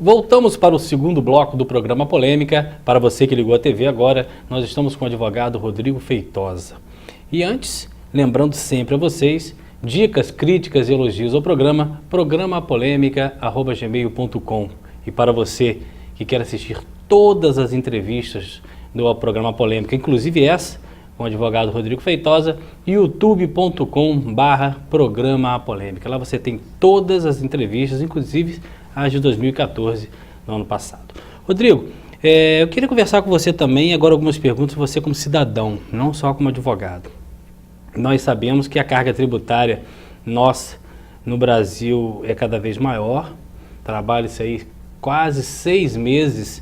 Voltamos para o segundo bloco do programa Polêmica. Para você que ligou a TV agora, nós estamos com o advogado Rodrigo Feitosa. E antes, lembrando sempre a vocês, dicas, críticas e elogios ao programa, programapolemica@gmail.com. E para você que quer assistir todas as entrevistas do programa Polêmica, inclusive essa, com o advogado Rodrigo Feitosa, youtube.com/programa Polêmica. Lá você tem todas as entrevistas, inclusive as de 2014, no ano passado. Rodrigo, eu queria conversar com você também, agora algumas perguntas, você como cidadão, não só como advogado. Nós sabemos que a carga tributária nossa no Brasil é cada vez maior, trabalha-se aí quase 6 meses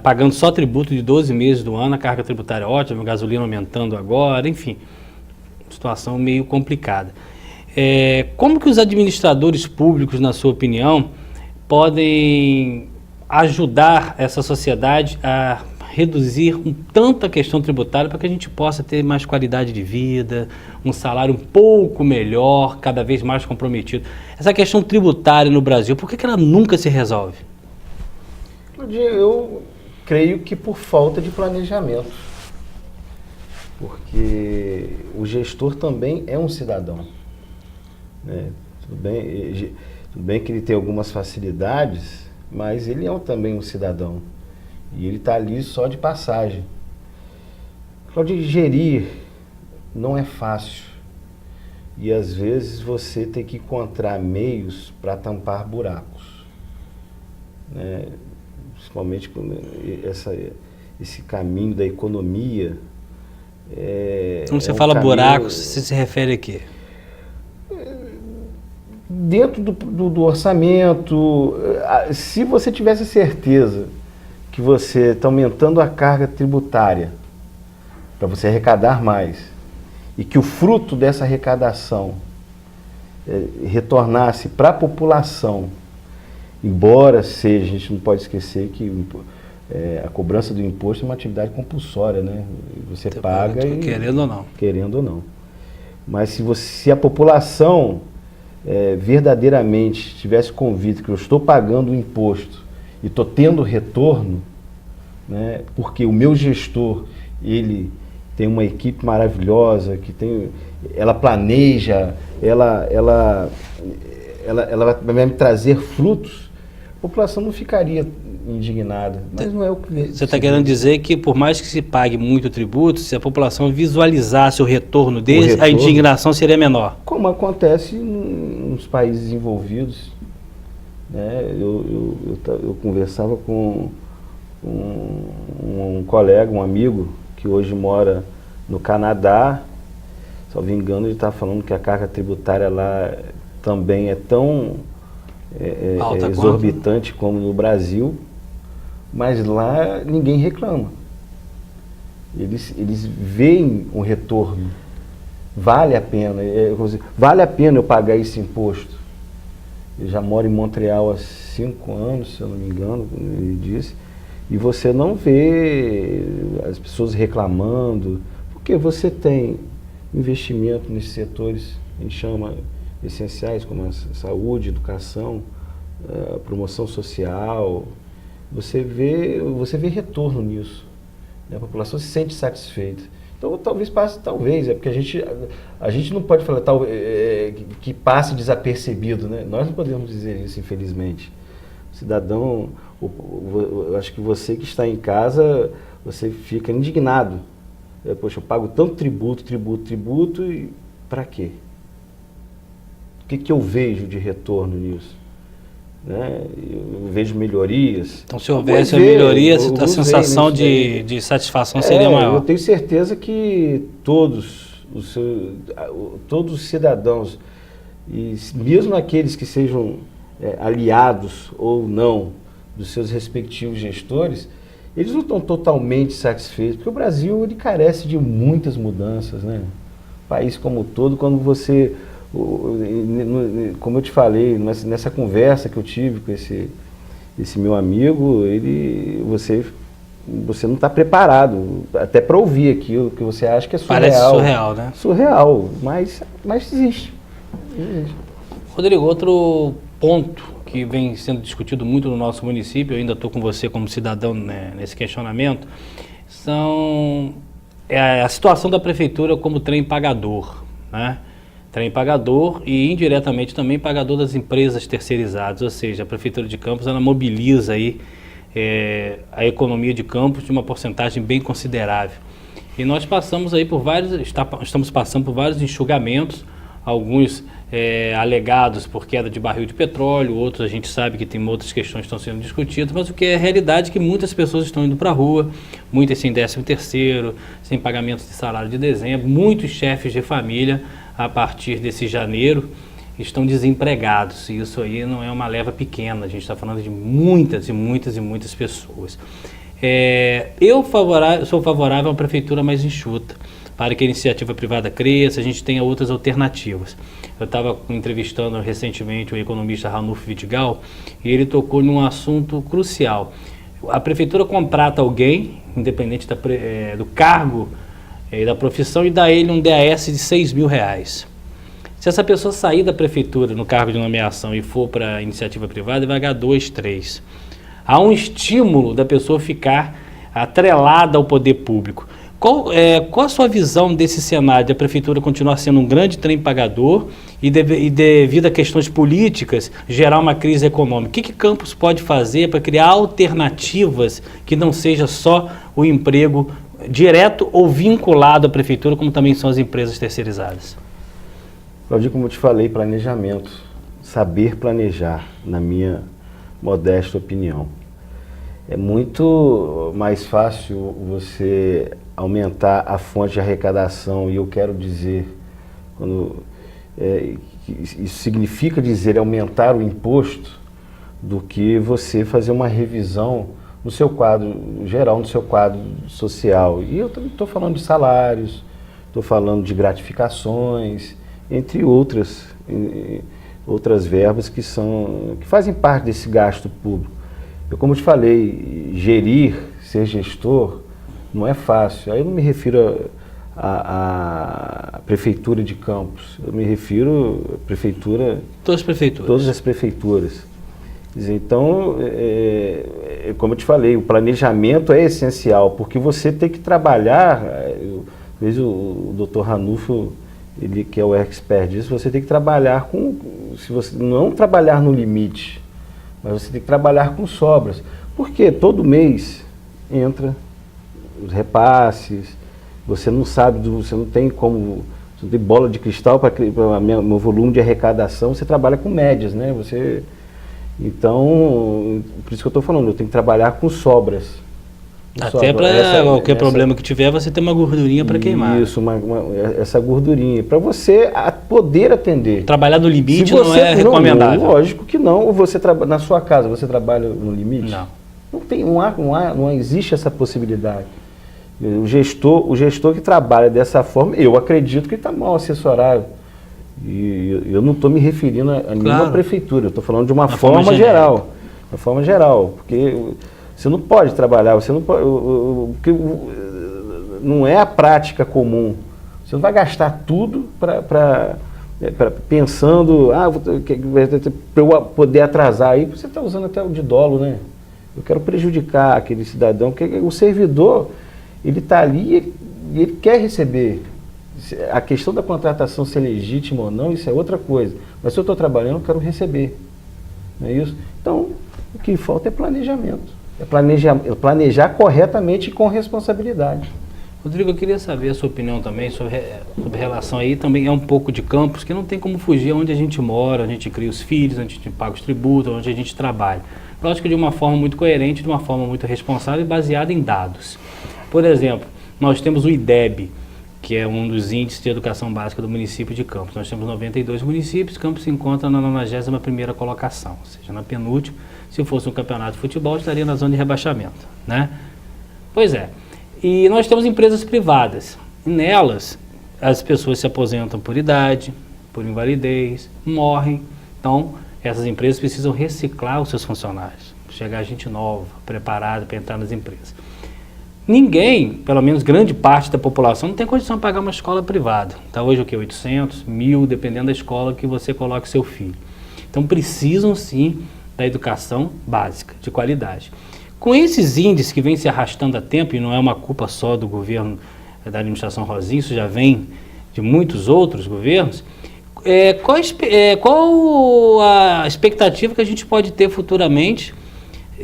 pagando só tributo de 12 meses do ano, a carga tributária é ótima, a gasolina aumentando agora, enfim, situação meio complicada. Como que os administradores públicos, na sua opinião, podem ajudar essa sociedade a reduzir tanto a questão tributária para que a gente possa ter mais qualidade de vida, um salário um pouco melhor, cada vez mais comprometido? Essa questão tributária no Brasil, por que ela nunca se resolve? Eu creio que por falta de planejamento, porque o gestor também é um cidadão, né? Tudo bem que ele tem algumas facilidades, mas ele é também um cidadão e ele está ali só de passagem. Claudio, gerir não é fácil e às vezes você tem que encontrar meios para tampar buracos, né? Principalmente esse caminho da economia. Quando você fala buracos, você se refere a quê? Dentro do orçamento, se você tivesse certeza que você está aumentando a carga tributária para você arrecadar mais e que o fruto dessa arrecadação retornasse para a população, embora seja, a gente não pode esquecer que a cobrança do imposto é uma atividade compulsória, né? Você paga querendo ou não. Querendo ou não. Mas se a população verdadeiramente tivesse convicto que eu estou pagando o imposto e estou tendo retorno, né? Porque o meu gestor, ele tem uma equipe maravilhosa, ela planeja, ela vai me trazer frutos, a população não ficaria indignada, mas não é o que... Você está querendo dizer que por mais que se pague muito tributo, se a população visualizasse o retorno deles, a indignação seria menor? Como acontece nos países desenvolvidos, né? Eu conversava com um colega, um amigo, que hoje mora no Canadá, se não me engano, ele está falando que a carga tributária lá também é tão exorbitante como no Brasil, mas lá ninguém reclama. Eles veem um retorno. Vale a pena. Vale a pena eu pagar esse imposto. Eu já moro em Montreal há 5 anos, se eu não me engano, ele disse, e você não vê as pessoas reclamando, porque você tem investimento nesses setores, a gente chama essenciais, como a saúde, educação, promoção social. Você vê retorno nisso, né? A população se sente satisfeita. Então talvez, é porque a gente não pode falar que passe desapercebido, né? Nós não podemos dizer isso, infelizmente. O cidadão, eu acho que você que está em casa, você fica indignado. Poxa, eu pago tanto tributo, e para quê? O que eu vejo de retorno nisso? Né? Eu vejo melhorias. Então, se houvesse a melhoria, a sensação de satisfação seria maior. Eu tenho certeza que todos os cidadãos, e mesmo aqueles que sejam aliados ou não dos seus respectivos gestores, eles não estão totalmente satisfeitos, porque o Brasil ele carece de muitas mudanças, né? O país como um todo, quando você... Como eu te falei, nessa conversa que eu tive com esse meu amigo, você não está preparado até para ouvir aquilo que você acha que é surreal. Parece surreal, né? Surreal, mas existe. Rodrigo, outro ponto que vem sendo discutido muito no nosso município, eu ainda estou com você como cidadão, né, nesse questionamento, é a situação da prefeitura como trem pagador, né? Trem pagador e indiretamente também pagador das empresas terceirizadas, ou seja, a Prefeitura de Campos ela mobiliza aí a economia de Campos de uma porcentagem bem considerável. E nós passamos aí estamos passando por vários enxugamentos, alguns alegados por queda de barril de petróleo, outros a gente sabe que tem outras questões que estão sendo discutidas, mas o que é realidade é que muitas pessoas estão indo para a rua, muitas sem 13º, sem pagamento de salário de dezembro, muitos chefes de família, a partir desse janeiro, estão desempregados, e isso aí não é uma leva pequena, a gente está falando de muitas e muitas e muitas pessoas. Eu sou favorável a uma prefeitura mais enxuta, para que a iniciativa privada cresça, a gente tenha outras alternativas. Eu estava entrevistando recentemente o economista Ranulfo Vidigal e ele tocou num assunto crucial. A prefeitura contrata alguém, independente do cargo e da profissão, e dá a ele um DAS de R$6.000. Se essa pessoa sair da prefeitura no cargo de nomeação e for para a iniciativa privada, ele vai ganhar 2, 3. Há um estímulo da pessoa ficar atrelada ao poder público. Qual a sua visão desse cenário, de a prefeitura continuar sendo um grande trem pagador e devido a questões políticas, gerar uma crise econômica? O que Campos pode fazer para criar alternativas que não seja só o emprego direto ou vinculado à prefeitura, como também são as empresas terceirizadas? Claudio, como eu te falei, planejamento, saber planejar, na minha modesta opinião. É muito mais fácil você aumentar a fonte de arrecadação, e eu quero dizer, isso significa dizer aumentar o imposto, do que você fazer uma revisão no seu quadro geral, no seu quadro social. E eu estou falando de salários, estou falando de gratificações, entre outras verbas que fazem parte desse gasto público. Eu, como te falei, ser gestor, não é fácil. Aí eu não me refiro à Prefeitura de Campos, eu me refiro à Prefeitura... Todas as prefeituras. Todas as prefeituras. Então, como eu te falei, o planejamento é essencial, porque você tem que trabalhar, vejo o Dr. Ranulfo, ele que é o expert disso, você tem que trabalhar se você não trabalhar no limite, mas você tem que trabalhar com sobras, porque todo mês entra os repasses, você não sabe, você não tem bola de cristal para meu volume de arrecadação, você trabalha com médias, né? Então, por isso que eu estou falando, eu tenho que trabalhar com sobras. Até para qualquer problema que tiver, você tem uma gordurinha para queimar. Isso, essa gordurinha, para você poder atender. Trabalhar no limite não é recomendável. Não, lógico que não. Você na sua casa, você trabalha no limite? Não. Não existe essa possibilidade. O gestor que trabalha dessa forma, eu acredito que está mal assessorado. E eu não estou me referindo a nenhuma prefeitura, eu estou falando de uma forma geral. Uma forma geral, porque você não pode trabalhar, porque não é a prática comum. Você não vai gastar tudo pensando, para eu poder atrasar aí, você está usando até o de dolo, né? Eu quero prejudicar aquele cidadão, porque o servidor, ele está ali e ele quer receber. A questão da contratação ser legítima ou não, isso é outra coisa. Mas se eu estou trabalhando, eu quero receber. Não é isso? Então, o que falta é planejamento. É planejar corretamente e com responsabilidade. Rodrigo, eu queria saber a sua opinião também sobre relação aí, também é um pouco de Campos, que não tem como fugir onde a gente mora, onde a gente cria os filhos, onde a gente paga os tributos, onde a gente trabalha. Lógico que de uma forma muito coerente, de uma forma muito responsável e baseada em dados. Por exemplo, nós temos o IDEB, que é um dos índices de educação básica do município de Campos. Nós temos 92 municípios, Campos se encontra na 91ª colocação, ou seja, na penúltima. Se fosse um campeonato de futebol, estaria na zona de rebaixamento, né? Pois é. E nós temos empresas privadas. E nelas, as pessoas se aposentam por idade, por invalidez, morrem. Então, essas empresas precisam reciclar os seus funcionários, chegar gente nova, preparada para entrar nas empresas. Ninguém, pelo menos grande parte da população, não tem condição de pagar uma escola privada. Está hoje o quê? 800, 1.000, dependendo da escola que você coloque seu filho. Então precisam sim da educação básica, de qualidade. Com esses índices que vêm se arrastando há tempo, e não é uma culpa só do governo da administração Rosinha, isso já vem de muitos outros governos, qual a expectativa que a gente pode ter futuramente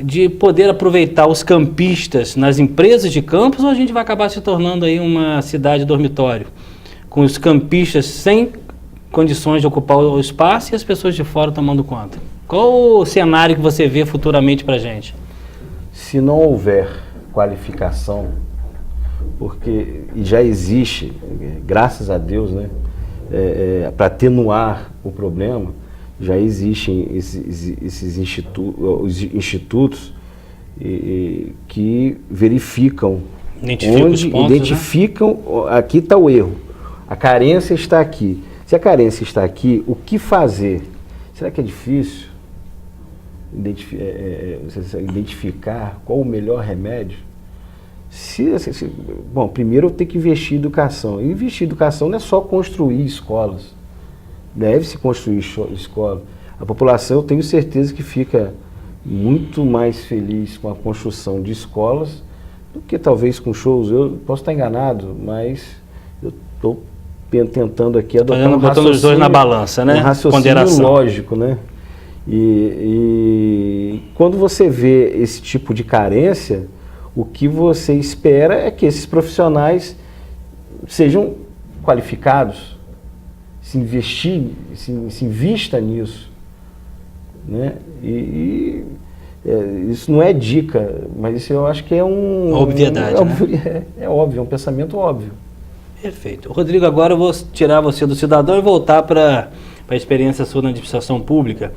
de poder aproveitar os campistas nas empresas de campus, ou a gente vai acabar se tornando aí uma cidade dormitório, com os campistas sem condições de ocupar o espaço e as pessoas de fora tomando conta? Qual o cenário que você vê futuramente para a gente? Se não houver qualificação, porque já existe, graças a Deus, né, para atenuar o problema, já existem esses institutos que verificam, identificam, né? Aqui está o erro, a carência está aqui. Se a carência está aqui, o que fazer? Será que é difícil identificar qual o melhor remédio? Bom, primeiro eu tenho que investir em educação. E investir em educação não é só construir escolas. Deve-se construir escola. A população, eu tenho certeza que fica muito mais feliz com a construção de escolas do que talvez com shows. Eu posso estar enganado, mas eu estou tentando aqui adotar botando os dois na balança, né? Um raciocínio lógico, né? E quando você vê esse tipo de carência, o que você espera é que esses profissionais sejam qualificados, se invista nisso, né? Isso não é dica, mas isso eu acho que é obviedade, né? É óbvio, é um pensamento óbvio. Perfeito. Rodrigo, agora eu vou tirar você do cidadão e voltar para a experiência sua na administração pública.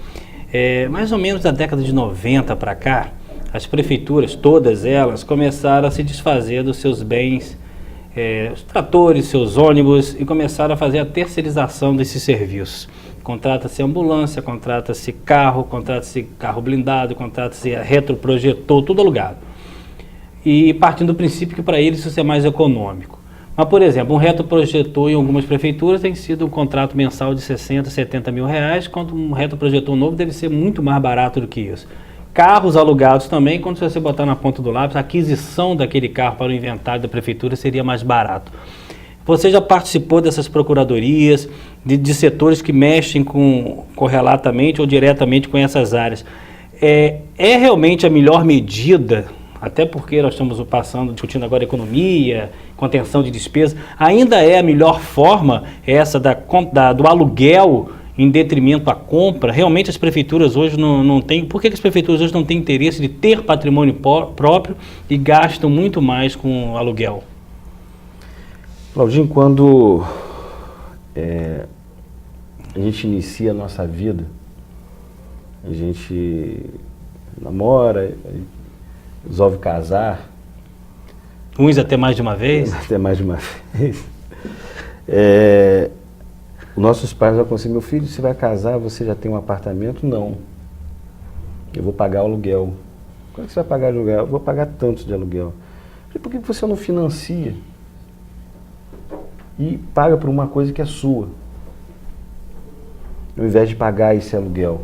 Mais ou menos da década de 90 para cá, as prefeituras, todas elas, começaram a se desfazer dos seus bens, os tratores, seus ônibus, e começaram a fazer a terceirização desses serviços. Contrata-se ambulância, contrata-se carro blindado, contrata-se retroprojetor, tudo alugado. E partindo do princípio que para eles isso é mais econômico. Mas, por exemplo, um retroprojetor em algumas prefeituras tem sido um contrato mensal de 60, 70 mil reais, quanto um retroprojetor novo deve ser muito mais barato do que isso. Carros alugados também, quando você botar na ponta do lápis, a aquisição daquele carro para o inventário da prefeitura seria mais barato. Você já participou dessas procuradorias, de setores que mexem correlatamente ou diretamente com essas áreas. É realmente a melhor medida, até porque nós estamos discutindo agora economia, contenção de despesas, ainda é a melhor forma essa do aluguel em detrimento à compra? Realmente as prefeituras hoje não têm... Por que as prefeituras hoje não têm interesse de ter patrimônio próprio e gastam muito mais com aluguel? Claudinho, quando a gente inicia a nossa vida, a gente namora, resolve casar. Uns até mais de uma vez? Até mais de uma vez. Nossos pais vão aconselhar: meu filho, você vai casar, você já tem um apartamento? Não. Eu vou pagar o aluguel. Quanto você vai pagar de aluguel? Eu vou pagar tanto de aluguel. Por que você não financia e paga por uma coisa que é sua, ao invés de pagar esse aluguel?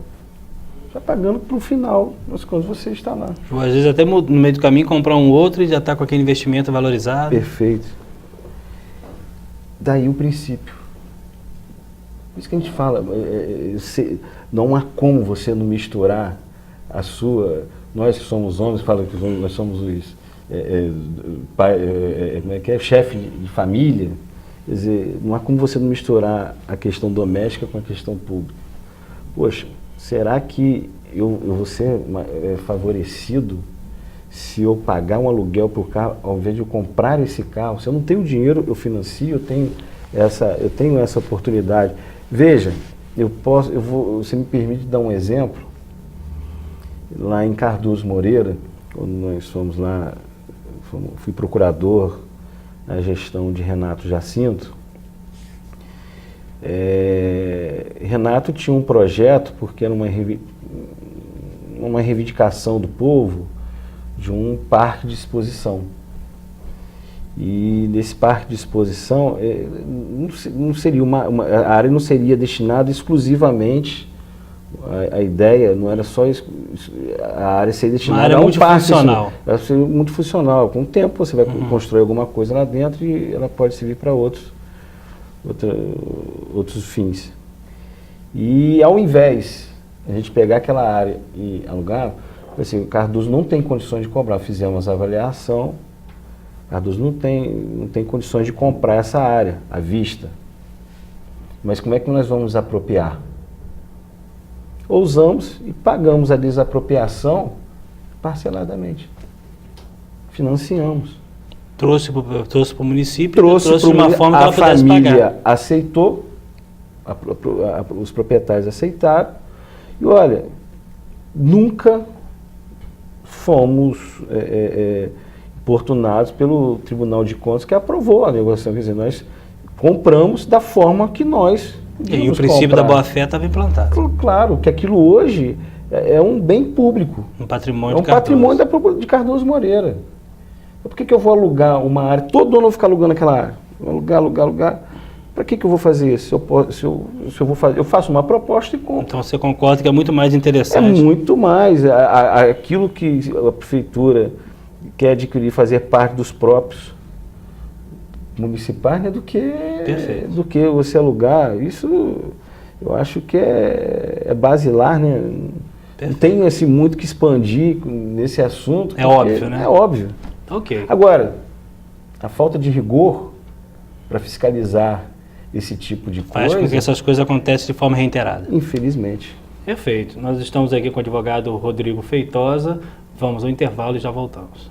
Está pagando para o final, mas quando você está lá. Ou às vezes até no meio do caminho comprar um outro e já está com aquele investimento valorizado. Perfeito. Daí o princípio. Por isso que a gente fala, não há como você não misturar a sua... Nós que somos homens, fala que nós somos os chefe de família. Quer dizer, não há como você não misturar a questão doméstica com a questão pública. Poxa, será que eu vou ser favorecido se eu pagar um aluguel para o carro, ao invés de eu comprar esse carro? Se eu não tenho dinheiro, eu financio, eu tenho essa oportunidade. Veja, você me permite dar um exemplo? Lá em Cardoso Moreira, quando nós fomos lá, fui procurador na gestão de Renato Jacinto. Renato tinha um projeto, porque era uma reivindicação do povo, de um parque de exposição. E nesse parque de exposição, não seria a área não seria destinada exclusivamente A ideia não era só a área ser destinada área a um parque. multifuncional. Ela ser multifuncional. Com o tempo você vai construir alguma coisa lá dentro e ela pode servir para outros fins. E ao invés de a gente pegar aquela área e alugar, assim, o Cardoso não tem condições de cobrar. Fizemos a avaliação, o Cardoso não tem condições de comprar essa área à vista. Mas como é que nós vamos apropriar? Ousamos e pagamos a desapropriação parceladamente. Financiamos. Trouxe para o município, Trouxe de uma forma que a ela pudesse família pagar. aceitou, os proprietários aceitaram, e olha, nunca fomos importunados pelo Tribunal de Contas que aprovou a negociação. Quer dizer, nós compramos da forma que nós E o princípio da boa-fé estava implantado. Claro, que aquilo hoje é um bem público. Um patrimônio É um de Cardoso. patrimônio de Cardoso Moreira. Por que eu vou alugar uma área? Todo ano eu vou ficar alugando aquela área. Alugar. Para que eu vou fazer isso? Eu faço uma proposta e compro. Então você concorda que é muito mais É interessante? muito mais. Aquilo que a prefeitura quer adquirir, fazer parte dos próprios municipais, né, do que você alugar. Isso eu acho que é basilar, né? Não tem assim, muito que expandir nesse assunto. É óbvio, né? É óbvio. Ok. Agora, a falta de rigor para fiscalizar esse tipo de Faz coisa, com que essas coisas aconteçam de forma reiterada. infelizmente. Perfeito. Nós estamos aqui com o advogado Rodrigo Feitosa. Vamos ao intervalo e já voltamos.